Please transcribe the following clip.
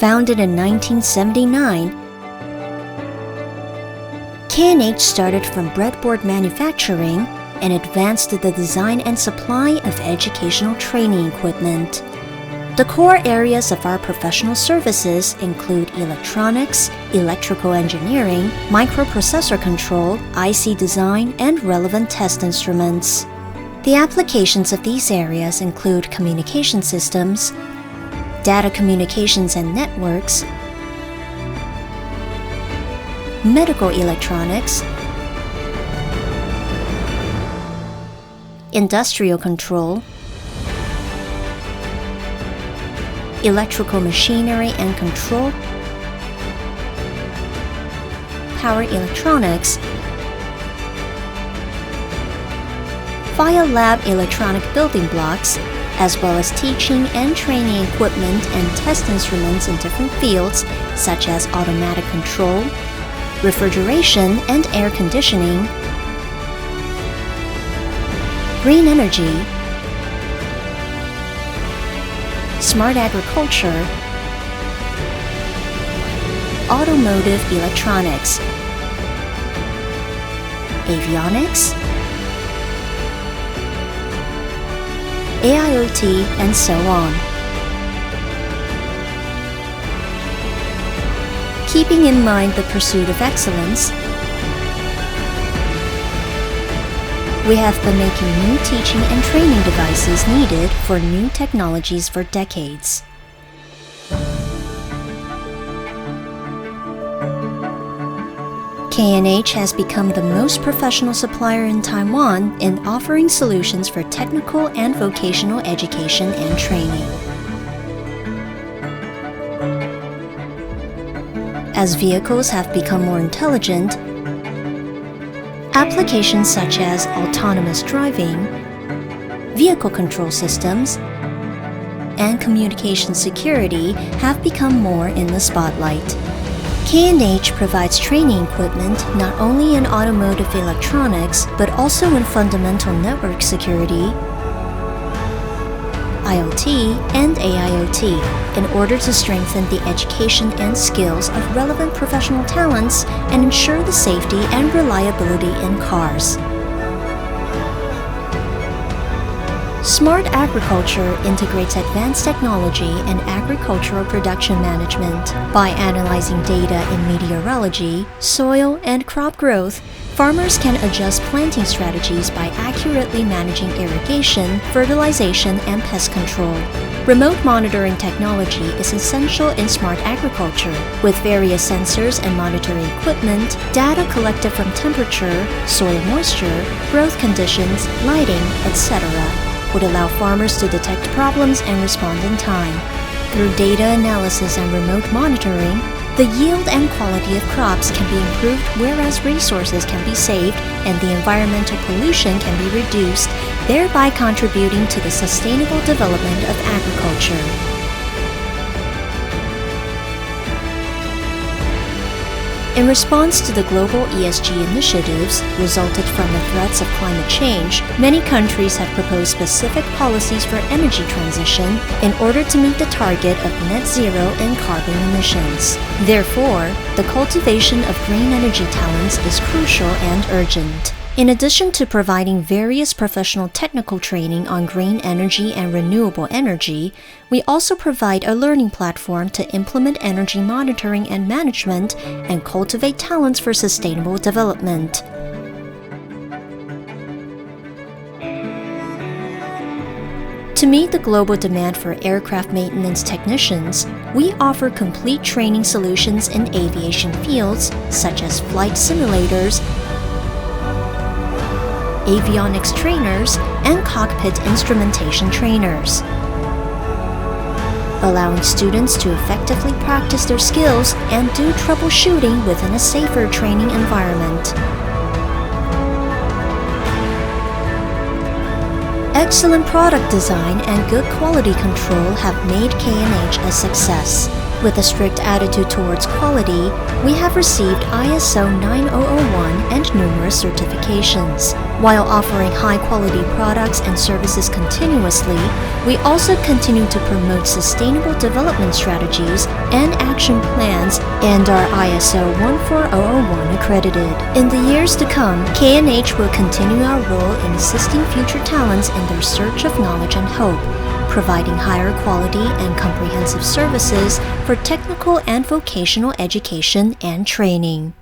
Founded in 1979, K&H started from breadboard manufacturing and advanced to the design and supply of educational training equipment. The core areas of our professional services include electronics, electrical engineering, microprocessor control, IC design, and relevant test instruments. The applications of these areas include communication systems, data communications and networks, medical electronics, industrial control, electrical machinery and control, power electronics, via lab electronic building blocks, as well as teaching and training equipment and test instruments in different fields such as automatic control, refrigeration and air conditioning, green energy, smart agriculture, automotive electronics, avionics, AIoT, and so on. Keeping in mind the pursuit of excellence, we have been making new teaching and training devices needed for new technologies for decades. K&H has become the most professional supplier in Taiwan in offering solutions for technical and vocational education and training. As vehicles have become more intelligent, applications such as autonomous driving, vehicle control systems, and communication security have become more in the spotlight. K&H provides training equipment not only in automotive electronics, but also in fundamental network security, IoT, and AIoT in order to strengthen the education and skills of relevant professional talents and ensure the safety and reliability in cars. Smart agriculture integrates advanced technology and agricultural production management. By analyzing data in meteorology, soil, and crop growth, farmers can adjust planting strategies by accurately managing irrigation, fertilization, and pest control. Remote monitoring technology is essential in smart agriculture. With various sensors and monitoring equipment, data collected from temperature, soil moisture, growth conditions, lighting, etc., would allow farmers to detect problems and respond in time. Through data analysis and remote monitoring, the yield and quality of crops can be improved, whereas resources can be saved and the environmental pollution can be reduced, thereby contributing to the sustainable development of agriculture. In response to the global ESG initiatives resulted from the threats of climate change, many countries have proposed specific policies for energy transition in order to meet the target of net zero in carbon emissions. Therefore, the cultivation of green energy talents is crucial and urgent. In addition to providing various professional technical training on green energy and renewable energy, we also provide a learning platform to implement energy monitoring and management and cultivate talents for sustainable development. To meet the global demand for aircraft maintenance technicians, we offer complete training solutions in aviation fields such as flight simulators, avionics trainers, and cockpit instrumentation trainers, allowing students to effectively practice their skills and do troubleshooting within a safer training environment. Excellent product design and good quality control have made K&H a success. With a strict attitude towards quality, we have received ISO 9001 and numerous certifications. While offering high-quality products and services continuously, we also continue to promote sustainable development strategies and action plans and are ISO 14001 accredited. In the years to come, K&H will continue our role in assisting future talents in their search of knowledge and hope, providing higher quality and comprehensive services for technical and vocational education and training.